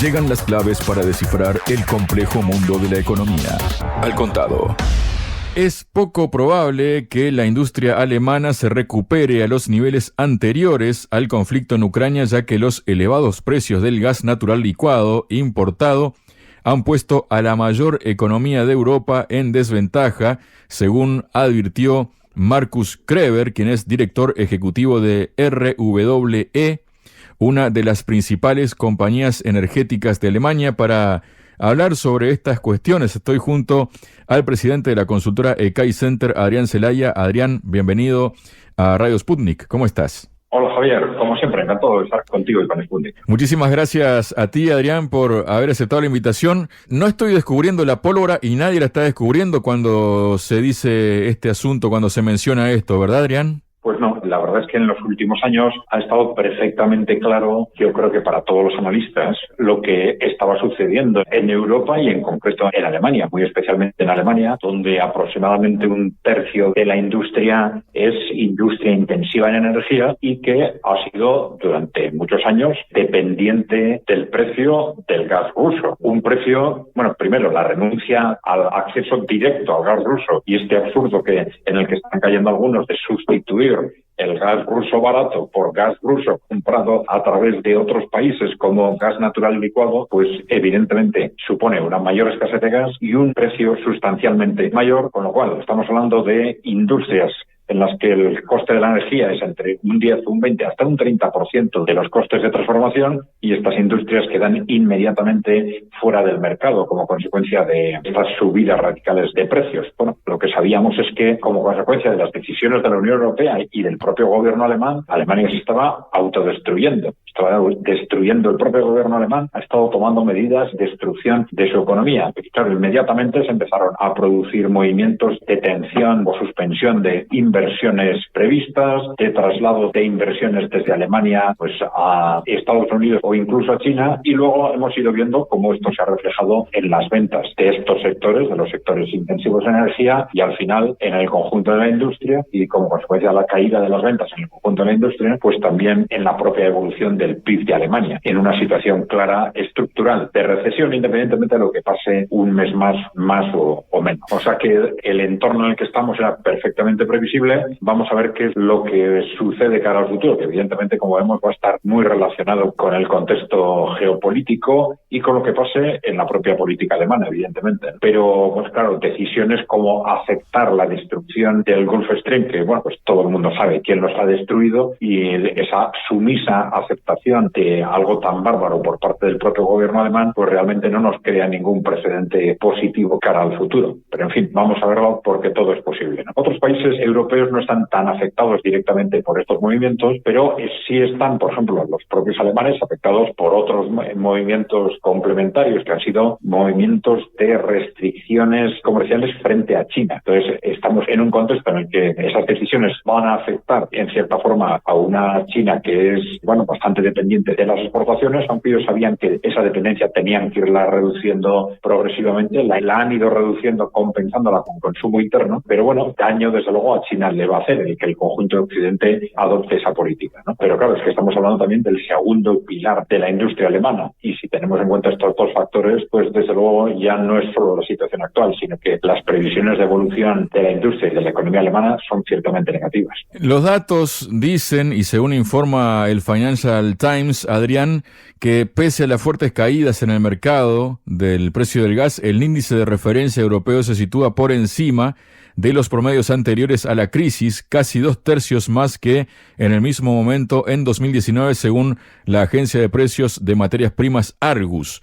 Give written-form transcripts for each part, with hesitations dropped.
Llegan las claves para descifrar el complejo mundo de la economía. Al contado. Es poco probable que la industria alemana se recupere a los niveles anteriores al conflicto en Ucrania, ya que los elevados precios del gas natural licuado importado han puesto a la mayor economía de Europa en desventaja, según advirtió Markus Kreber, quien es director ejecutivo de RWE, una de las principales compañías energéticas de Alemania. Para hablar sobre estas cuestiones estoy junto al presidente de la consultora EKAI Center, Adrián Celaya. Adrián, bienvenido a Radio Sputnik. ¿Cómo estás? Hola Javier, como siempre, encantado de estar contigo y con Sputnik. Muchísimas gracias a ti, Adrián, por haber aceptado la invitación. No estoy descubriendo la pólvora y nadie la está descubriendo cuando se dice este asunto, cuando se menciona esto, ¿verdad, Adrián? Pues no, la verdad es que en los últimos años ha estado perfectamente claro, yo creo que para todos los analistas, lo que estaba sucediendo en Europa y en concreto en Alemania, muy especialmente en Alemania, donde aproximadamente un tercio de la industria es industria intensiva en energía y que ha sido durante muchos años dependiente del precio del gas ruso. Un precio, bueno, primero la renuncia al acceso directo al gas ruso y este absurdo en el que están cayendo algunos de sustituir el gas ruso barato por gas ruso comprado a través de otros países como gas natural licuado, pues evidentemente supone una mayor escasez de gas y un precio sustancialmente mayor, con lo cual estamos hablando de industrias en las que el coste de la energía es entre un 10, un 20, hasta un 30% de los costes de transformación, y estas industrias quedan inmediatamente fuera del mercado como consecuencia de estas subidas radicales de precios. Bueno, lo que sabíamos es que como consecuencia de las decisiones de la Unión Europea y del propio gobierno alemán, Alemania se estaba autodestruyendo. Estaba destruyendo el propio gobierno alemán, ha estado tomando medidas de destrucción de su economía. Y claro, inmediatamente se empezaron a producir movimientos de tensión o suspensión de inversiones previstas, de traslado de inversiones desde Alemania pues a Estados Unidos o incluso a China, y luego hemos ido viendo cómo esto se ha reflejado en las ventas de estos sectores, de los sectores intensivos en energía, y al final en el conjunto de la industria, y como consecuencia de la caída de las ventas en el conjunto de la industria, pues también en la propia evolución del PIB de Alemania, en una situación clara estructural de recesión, independientemente de lo que pase un mes más o menos. O sea que el entorno en el que estamos era perfectamente previsible. Vamos a ver qué es lo que sucede cara al futuro, que evidentemente, como vemos, va a estar muy relacionado con el contexto geopolítico y con lo que pase en la propia política alemana, evidentemente. Pero, pues claro, decisiones como aceptar la destrucción del Gulf Stream, que bueno, pues todo el mundo sabe quién los ha destruido, y esa sumisa aceptación de algo tan bárbaro por parte del propio gobierno alemán, pues realmente no nos crea ningún precedente positivo cara al futuro. Pero en fin, vamos a verlo porque todo es posible, ¿no? Otros países europeos no están tan afectados directamente por estos movimientos, pero sí están, por ejemplo, los propios alemanes afectados por otros movimientos complementarios que han sido movimientos de restricciones comerciales frente a China. Entonces, estamos en un contexto en el que esas decisiones van a afectar en cierta forma a una China que es, bueno, bastante dependiente de las exportaciones, aunque ellos sabían que esa dependencia tenían que irla reduciendo progresivamente, la han ido reduciendo compensándola con consumo interno, pero bueno, daño desde luego a China le va a hacer el que el conjunto de Occidente adopte esa política, ¿no? Pero claro, es que estamos hablando también del segundo pilar de la industria alemana, y si tenemos en cuenta estos dos factores, pues desde luego ya no es solo la situación actual, sino que las previsiones de evolución de la industria y de la economía alemana son ciertamente negativas. Los datos dicen, y según informa el Financial Times, Adrián, que pese a las fuertes caídas en el mercado del precio del gas, el índice de referencia europeo se sitúa por encima de los promedios anteriores a la crisis, casi 2/3 más que en el mismo momento en 2019, según la agencia de precios de materias primas Argus.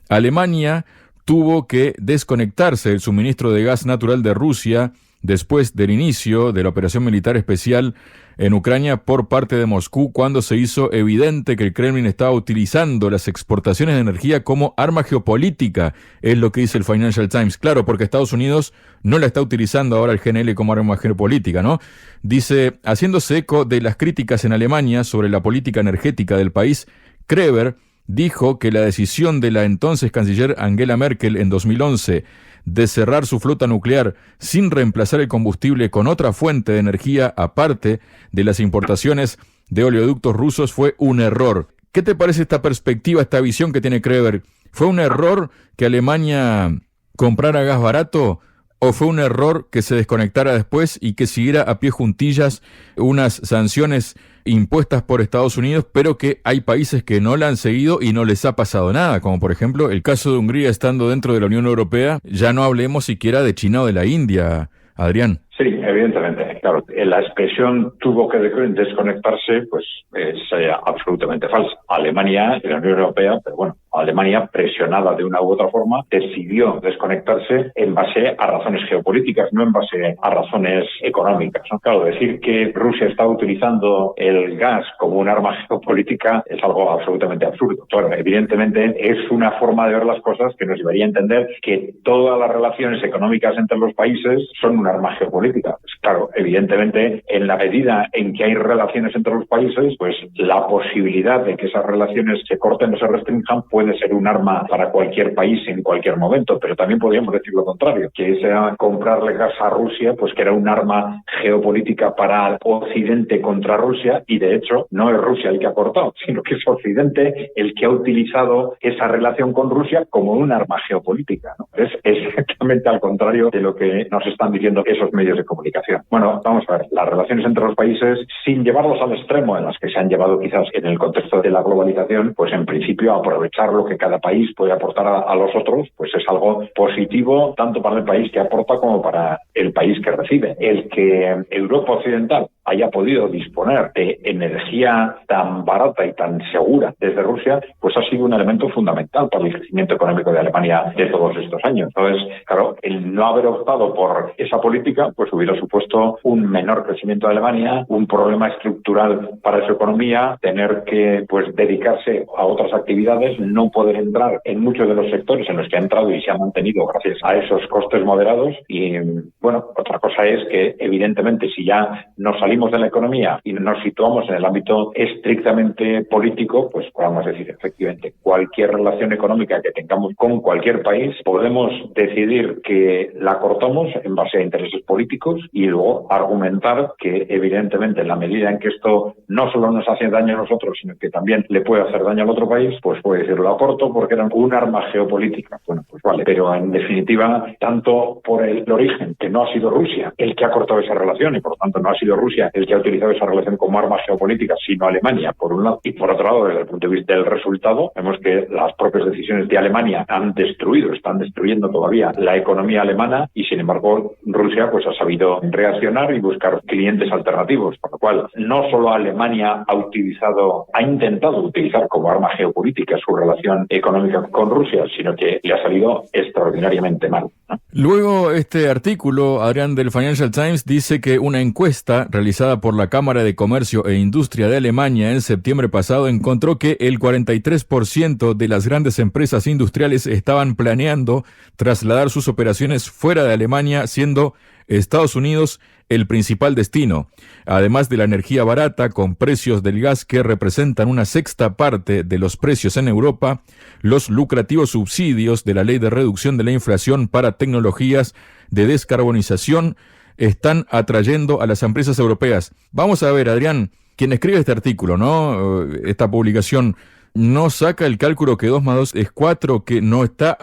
Alemania tuvo que desconectarse del suministro de gas natural de Rusia después del inicio de la operación militar especial en Ucrania por parte de Moscú, cuando se hizo evidente que el Kremlin estaba utilizando las exportaciones de energía como arma geopolítica, es lo que dice el Financial Times. Claro, porque Estados Unidos no la está utilizando ahora el GNL como arma geopolítica, ¿no? Dice, haciéndose eco de las críticas en Alemania sobre la política energética del país, Kreber dijo que la decisión de la entonces canciller Angela Merkel en 2011 de cerrar su flota nuclear sin reemplazar el combustible con otra fuente de energía aparte de las importaciones de oleoductos rusos fue un error. ¿Qué te parece esta perspectiva, esta visión que tiene Kreber? ¿Fue un error que Alemania comprara gas barato o fue un error que se desconectara después y que siguiera a pie juntillas unas sanciones impuestas por Estados Unidos, pero que hay países que no la han seguido y no les ha pasado nada, como por ejemplo el caso de Hungría estando dentro de la Unión Europea? Ya no hablemos siquiera de China o de la India, Adrián. Sí, evidentemente. Claro, la expresión tuvo que desconectarse, pues es absolutamente falsa. Alemania y la Unión Europea, pero bueno, Alemania, presionada de una u otra forma, decidió desconectarse en base a razones geopolíticas, no en base a razones económicas, ¿no? Claro, decir que Rusia está utilizando el gas como un arma geopolítica es algo absolutamente absurdo. Claro, evidentemente es una forma de ver las cosas que nos llevaría a entender que todas las relaciones económicas entre los países son un arma geopolítica. Pues claro, evidentemente, en la medida en que hay relaciones entre los países, pues la posibilidad de que esas relaciones se corten o se restrinjan puede ser un arma para cualquier país en cualquier momento, pero también podríamos decir lo contrario, que sea comprarle gas a Rusia, pues que era un arma geopolítica para Occidente contra Rusia, y de hecho no es Rusia el que ha cortado, sino que es Occidente el que ha utilizado esa relación con Rusia como un arma geopolítica, ¿no? Es exactamente al contrario de lo que nos están diciendo esos medios de comunicación. Bueno, vamos a ver, las relaciones entre los países, sin llevarlos al extremo en las que se han llevado quizás en el contexto de la globalización, pues en principio aprovechar lo que cada país puede aportar a los otros, pues es algo positivo tanto para el país que aporta como para el país que recibe. El que Europa Occidental haya podido disponer de energía tan barata y tan segura desde Rusia, pues ha sido un elemento fundamental para el crecimiento económico de Alemania de todos estos años. Entonces, claro, el no haber optado por esa política, pues hubiera supuesto un menor crecimiento de Alemania, un problema estructural para su economía, tener que pues dedicarse a otras actividades, no poder entrar en muchos de los sectores en los que ha entrado y se ha mantenido gracias a esos costes moderados. Y bueno, otra cosa es que evidentemente si ya nos salimos de la economía y nos situamos en el ámbito estrictamente político, pues podemos decir efectivamente cualquier relación económica que tengamos con cualquier país podemos decidir que la cortamos en base a intereses políticos y luego argumentar que evidentemente en la medida en que esto no solo nos hace daño a nosotros, sino que también le puede hacer daño al otro país, pues puede decir lo corto porque era un arma geopolítica. Bueno, pues vale, pero en definitiva, tanto por el origen, que no ha sido Rusia el que ha cortado esa relación y por lo tanto no ha sido Rusia el que ha utilizado esa relación como arma geopolítica, sino Alemania, por un lado, y por otro lado, desde el punto de vista del resultado, vemos que las propias decisiones de Alemania están destruyendo todavía la economía alemana y sin embargo Rusia pues ha sabido reaccionar y buscar clientes alternativos, por lo cual no solo Alemania ha intentado utilizar como arma geopolítica su relación económica con Rusia, sino que le ha salido extraordinariamente mal, ¿no? Luego, este artículo, Adrián, del Financial Times, dice que una encuesta realizada por la Cámara de Comercio e Industria de Alemania en septiembre pasado encontró que el 43% de las grandes empresas industriales estaban planeando trasladar sus operaciones fuera de Alemania, siendo Estados Unidos el principal destino. Además de la energía barata, con precios del gas que representan una sexta parte de los precios en Europa, los lucrativos subsidios de la Ley de Reducción de la Inflación para tecnologías de descarbonización están atrayendo a las empresas europeas. Vamos a ver, Adrián, quien escribe este artículo, ¿no? Esta publicación, no saca el cálculo que 2 más 2 es 4, que no está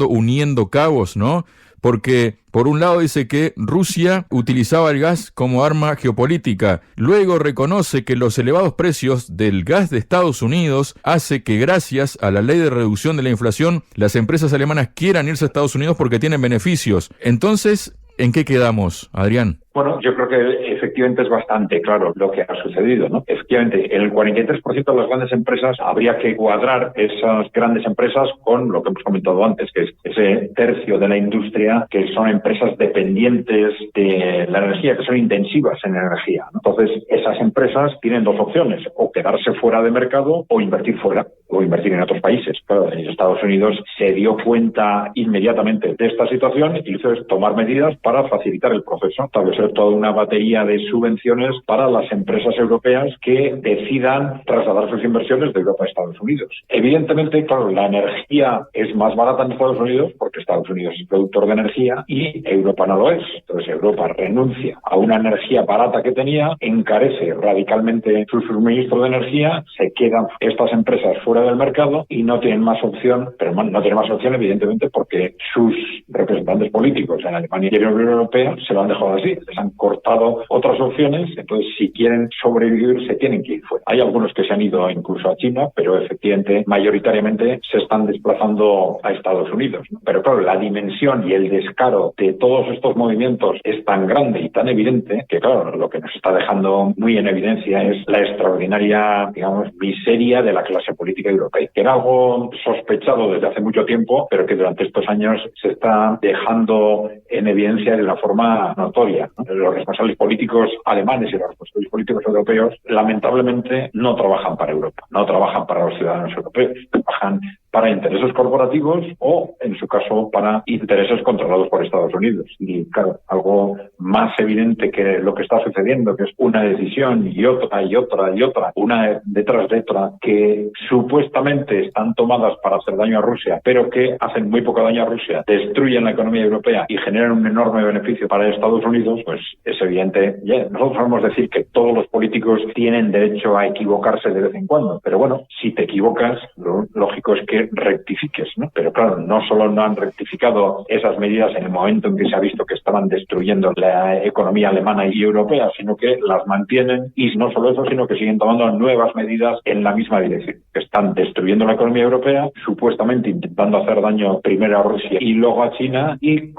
uniendo cabos, ¿no? Porque por un lado dice que Rusia utilizaba el gas como arma geopolítica, luego reconoce que los elevados precios del gas de Estados Unidos hace que gracias a la ley de reducción de la inflación las empresas alemanas quieran irse a Estados Unidos porque tienen beneficios. Entonces, ¿en qué quedamos, Adrián? Bueno, yo creo que efectivamente es bastante claro lo que ha sucedido, ¿no? Efectivamente, en el 43% de las grandes empresas habría que cuadrar esas grandes empresas con lo que hemos comentado antes, que es ese tercio de la industria que son empresas dependientes de la energía, que son intensivas en energía, ¿no? Entonces, esas empresas tienen dos opciones, o quedarse fuera de mercado o invertir fuera, o invertir en otros países. Claro, en Estados Unidos se dio cuenta inmediatamente de esta situación y hizo tomar medidas para facilitar el proceso, establecer ofrecer toda una batería de subvenciones para las empresas europeas que decidan trasladar sus inversiones de Europa a Estados Unidos. Evidentemente, claro, la energía es más barata en Estados Unidos porque Estados Unidos es productor de energía y Europa no lo es. Entonces Europa renuncia a una energía barata que tenía, encarece radicalmente su suministro de energía, se quedan estas empresas fuera del mercado y no tienen más opción, pero no tienen más opción evidentemente porque sus representantes políticos en Alemania y en la Unión Europea se lo han dejado así, les han cortado otras opciones, entonces si quieren sobrevivir se tienen que ir fuera. Hay algunos que se han ido incluso a China, pero efectivamente mayoritariamente se están desplazando a Estados Unidos, ¿no? Pero claro, la dimensión y el descaro de todos estos movimientos es tan grande y tan evidente que claro, lo que nos está dejando muy en evidencia es la extraordinaria, digamos, miseria de la clase política europea, que era algo sospechado desde hace mucho tiempo, pero que durante estos años se está dejando en evidencia de una forma notoria, ¿no? Los responsables políticos alemanes y los responsables políticos europeos lamentablemente no trabajan para Europa, no trabajan para los ciudadanos europeos, trabajan para intereses corporativos o, en su caso, para intereses controlados por Estados Unidos. Y, claro, algo más evidente que lo que está sucediendo, que es una decisión y otra y otra y otra, una detrás de otra, que supuestamente están tomadas para hacer daño a Rusia, pero que hacen muy poco daño a Rusia, destruyen la economía europea y generan un enorme beneficio para Estados Unidos, pues es evidente. Ya, nosotros podemos decir que todos los políticos tienen derecho a equivocarse de vez en cuando, pero bueno, si te equivocas, lo lógico es que rectifiques, ¿no? Pero claro, no solo no han rectificado esas medidas en el momento en que se ha visto que estaban destruyendo la economía alemana y europea, sino que las mantienen y no solo eso, sino que siguen tomando nuevas medidas en la misma dirección, que están destruyendo la economía europea, supuestamente intentando hacer daño primero a Rusia y luego a China y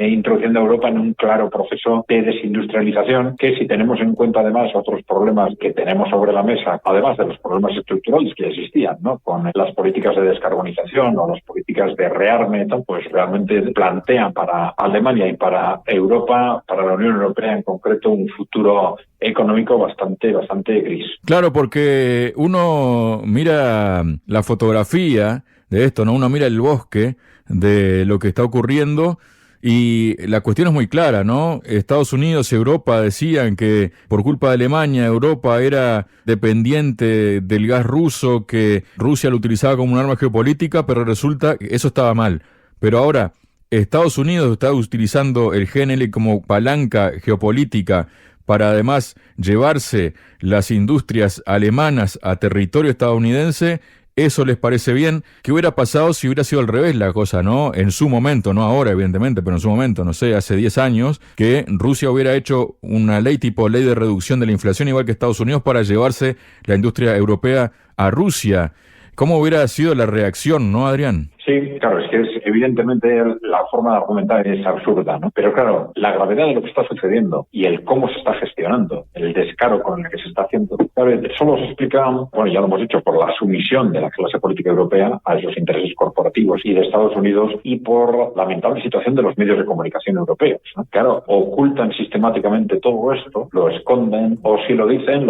introduciendo a Europa en un claro proceso de desindustrialización que, si tenemos en cuenta además otros problemas que tenemos sobre la mesa, además de los problemas estructurales que existían, ¿no? Con las políticas de descarbonización o las políticas de rearme, pues realmente plantean para Alemania y para Europa, para la Unión Europea en concreto, un futuro económico bastante gris. Claro, porque uno mira la fotografía de esto, ¿no? Uno mira el bosque de lo que está ocurriendo y la cuestión es muy clara, ¿no? Estados Unidos y Europa decían que por culpa de Alemania, Europa era dependiente del gas ruso, que Rusia lo utilizaba como un arma geopolítica, pero resulta que eso estaba mal. Pero ahora Estados Unidos está utilizando el GNL como palanca geopolítica para además llevarse las industrias alemanas a territorio estadounidense. ¿Eso les parece bien? ¿Qué hubiera pasado si hubiera sido al revés la cosa, no? En su momento, no ahora evidentemente, pero en su momento, no sé, hace 10 años, que Rusia hubiera hecho una ley tipo ley de reducción de la inflación igual que Estados Unidos para llevarse la industria europea a Rusia. ¿Cómo hubiera sido la reacción, no, Adrián? Sí, claro, es que evidentemente la forma de argumentar es absurda, ¿no? Pero claro, la gravedad de lo que está sucediendo y el cómo se está gestionando, el descaro con el que se está haciendo, claro, solo se explica, bueno, ya lo hemos dicho, por la sumisión de la clase política europea a esos intereses corporativos y de Estados Unidos y por la lamentable situación de los medios de comunicación europeos, ¿no? Claro, ocultan sistemáticamente todo esto, lo esconden o si lo dicen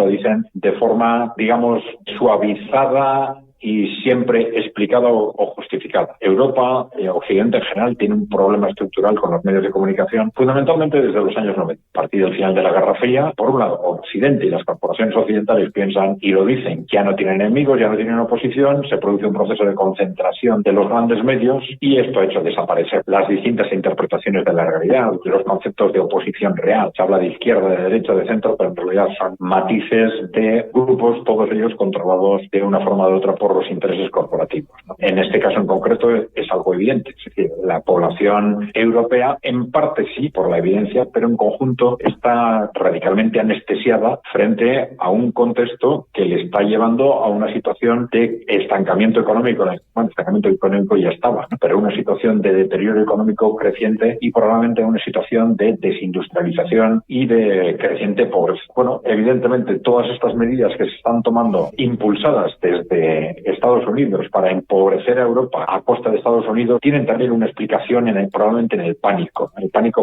de forma, digamos, suavizada y siempre explicada o justificada. Europa, Occidente en general, tiene un problema estructural con los medios de comunicación, fundamentalmente desde los años 90. A partir del final de la Guerra Fría, por un lado, Occidente y las corporaciones occidentales piensan y lo dicen, ya no tienen enemigos, ya no tienen oposición, se produce un proceso de concentración de los grandes medios y esto ha hecho desaparecer las distintas interpretaciones de la realidad, los conceptos de oposición real. Se habla de izquierda, de derecha, de centro, pero en realidad son matices de grupos, todos ellos controlados de una forma o de otra por los intereses corporativos, ¿no? En este caso en concreto es algo evidente, es decir, la población europea en parte sí por la evidencia, pero en conjunto está radicalmente anestesiada frente a un contexto que le está llevando a una situación de estancamiento económico. Bueno, estancamiento económico ya estaba, ¿no? Pero una situación de deterioro económico creciente y probablemente una situación de desindustrialización y de creciente pobreza. Bueno, evidentemente todas estas medidas que se están tomando impulsadas desde Estados Unidos para empobrecer a Europa a costa de Estados Unidos tienen también una explicación probablemente en el pánico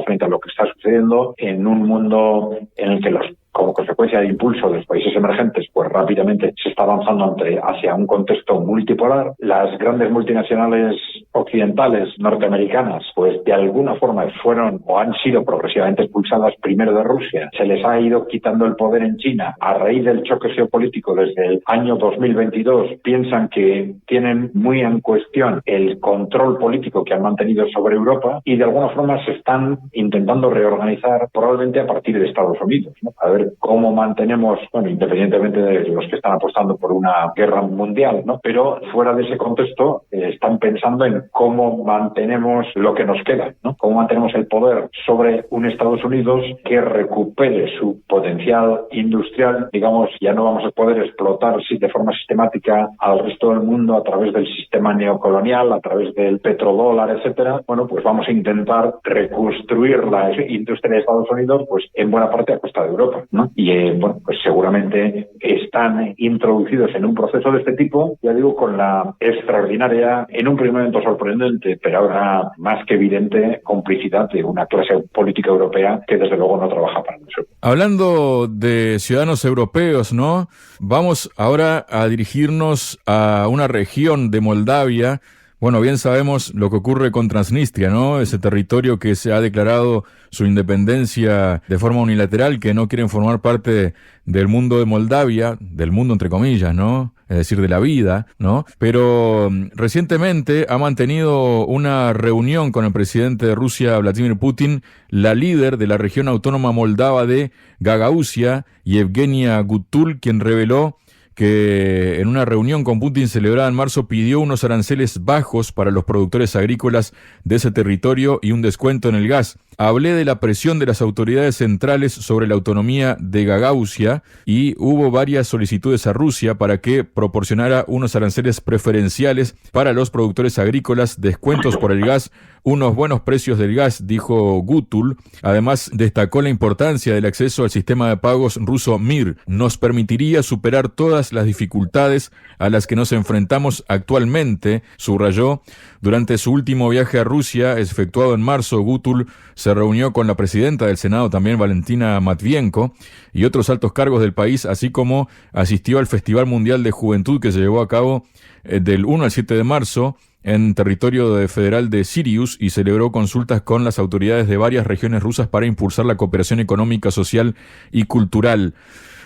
frente a lo que está sucediendo en un mundo en el que como consecuencia del impulso de los países emergentes, pues rápidamente se está avanzando hacia un contexto multipolar. Las grandes multinacionales occidentales norteamericanas, pues de alguna forma fueron o han sido progresivamente expulsadas primero de Rusia, se les ha ido quitando el poder en China a raíz del choque geopolítico desde el año 2022, piensan que tienen muy en cuestión el control político que han mantenido sobre Europa y de alguna forma se están intentando reorganizar probablemente a partir de Estados Unidos, ¿no? A ver cómo mantenemos, bueno, independientemente de los que están apostando por una guerra mundial, ¿no? Pero fuera de ese contexto están pensando en cómo mantenemos lo que nos queda, ¿no? Cómo mantenemos el poder sobre un Estados Unidos que recupere su potencial industrial. Digamos, ya no vamos a poder explotar de forma sistemática al resto del mundo a través del sistema neocolonial, a través del petrodólar, etcétera. Bueno, pues vamos a intentar reconstruir la industria de Estados Unidos, pues en buena parte a costa de Europa, ¿no? Y bueno, pues seguramente están introducidos en un proceso de este tipo, ya digo, con la extraordinaria, en un primer momento sorprendente, pero ahora más que evidente, complicidad de una clase política europea que desde luego no trabaja para nosotros. Hablando de ciudadanos europeos, ¿no? Vamos ahora a dirigirnos a una región de Moldavia. Bueno, bien sabemos lo que ocurre con Transnistria, ¿no? Ese territorio que se ha declarado su independencia de forma unilateral, que no quieren formar parte del mundo de Moldavia, del mundo entre comillas, ¿no? Es decir, de la vida, ¿no? Pero recientemente ha mantenido una reunión con el presidente de Rusia, Vladimir Putin, la líder de la región autónoma moldava de Gagausia, Yevgenia Gutul, quien reveló que en una reunión con Putin celebrada en marzo pidió unos aranceles bajos para los productores agrícolas de ese territorio y un descuento en el gas. Hablé de la presión de las autoridades centrales sobre la autonomía de Gagausia y hubo varias solicitudes a Rusia para que proporcionara unos aranceles preferenciales para los productores agrícolas, descuentos por el gas, unos buenos precios del gas, dijo Gutul. Además, destacó la importancia del acceso al sistema de pagos ruso MIR. Nos permitiría superar todas las dificultades a las que nos enfrentamos actualmente, subrayó. Durante su último viaje a Rusia, efectuado en marzo, Gutul se reunió con la presidenta del Senado, también Valentina Matvienko, y otros altos cargos del país, así como asistió al Festival Mundial de Juventud que se llevó a cabo del 1 al 7 de marzo en territorio federal de Sirius y celebró consultas con las autoridades de varias regiones rusas para impulsar la cooperación económica, social y cultural.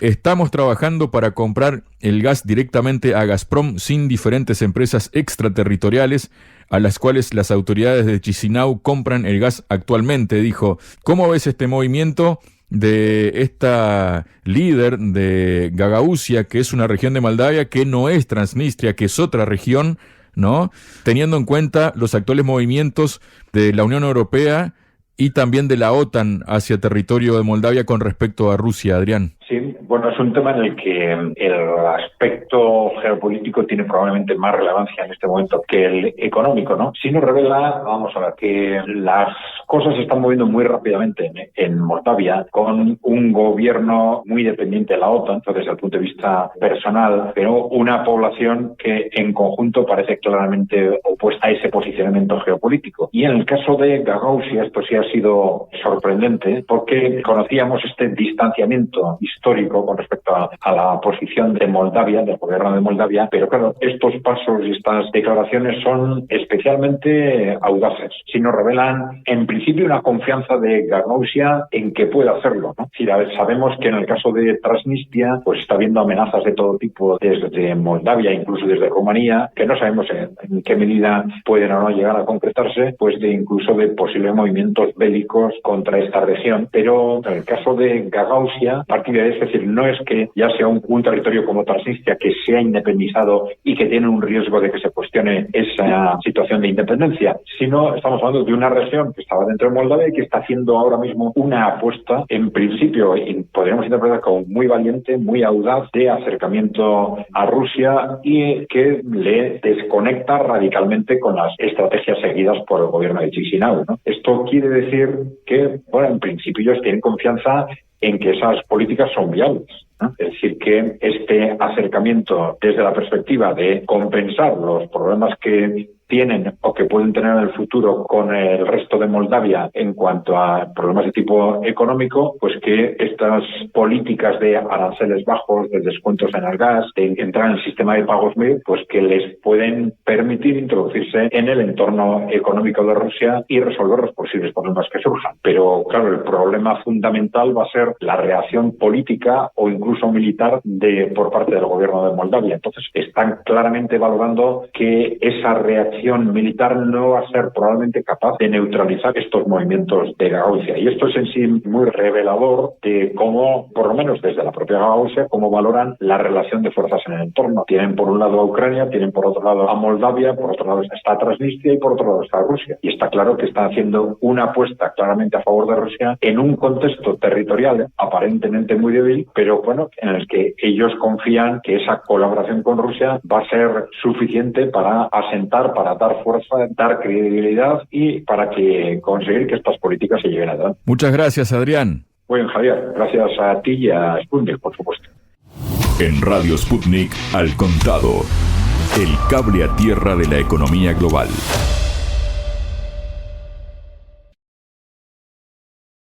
Estamos trabajando para comprar el gas directamente a Gazprom sin diferentes empresas extraterritoriales a las cuales las autoridades de Chisinau compran el gas actualmente, dijo. ¿Cómo ves este movimiento de esta líder de Gagausia, que es una región de Moldavia, que no es Transnistria, que es otra región, ¿no? Teniendo en cuenta los actuales movimientos de la Unión Europea y también de la OTAN hacia territorio de Moldavia con respecto a Rusia, Adrián. Sí, bueno, es un tema en el que el aspecto geopolítico tiene probablemente más relevancia en este momento que el económico, ¿no? Sí nos revela, vamos a ver, que las cosas se están moviendo muy rápidamente en Moldavia, con un gobierno muy dependiente de la OTAN, desde el punto de vista personal, pero una población que en conjunto parece claramente opuesta a ese posicionamiento geopolítico. Y en el caso de Gagausia, esto sí ha sido sorprendente, porque conocíamos este distanciamiento histórico con respecto a la posición de Moldavia, del gobierno de Moldavia, pero claro, estos pasos y estas declaraciones son especialmente audaces. Si nos revelan, en principio, una confianza de Gagausia en que puede hacerlo, ¿no? Es decir, sabemos que en el caso de Transnistria, pues está habiendo amenazas de todo tipo desde Moldavia, incluso desde Rumanía, que no sabemos en qué medida pueden o no llegar a concretarse, pues incluso de posibles movimientos bélicos contra esta región. Pero en el caso de Gagausia, a partir de ahí, es decir, no es que ya sea un territorio como Transnistria que se ha independizado y que tiene un riesgo de que se cuestione esa situación de independencia, sino estamos hablando de una región que estaba dentro de Moldavia y que está haciendo ahora mismo una apuesta, en principio, podríamos interpretar como muy valiente, muy audaz, de acercamiento a Rusia y que le desconecta radicalmente con las estrategias seguidas por el gobierno de Chisinau, ¿no? Esto quiere decir que, bueno, en principio ellos tienen confianza en que esas políticas son viables, ¿no? Es decir, que este acercamiento desde la perspectiva de compensar los problemas que tienen o que pueden tener en el futuro con el resto de Moldavia en cuanto a problemas de tipo económico, pues que estas políticas de aranceles bajos, de descuentos en el gas, de entrar en el sistema de pagos MIR, pues que les pueden permitir introducirse en el entorno económico de Rusia y resolver los posibles problemas que surjan. Pero claro, el problema fundamental va a ser la reacción política o incluso militar por parte del gobierno de Moldavia. Entonces están claramente valorando que esa reacción militar no va a ser probablemente capaz de neutralizar estos movimientos de Gagauzia. Y esto es en sí muy revelador de cómo, por lo menos desde la propia Gagauzia, cómo valoran la relación de fuerzas en el entorno. Tienen por un lado a Ucrania, tienen por otro lado a Moldavia, por otro lado está Transnistria y por otro lado está Rusia. Y está claro que están haciendo una apuesta claramente a favor de Rusia en un contexto territorial aparentemente muy débil, pero bueno, en el que ellos confían que esa colaboración con Rusia va a ser suficiente para asentar, para dar fuerza, dar credibilidad y para que conseguir que estas políticas se lleven adelante. Muchas gracias, Adrián. Muy bien, Javier. Gracias a ti y a Sputnik, por supuesto. En Radio Sputnik, Al Contado. El cable a tierra de la economía global.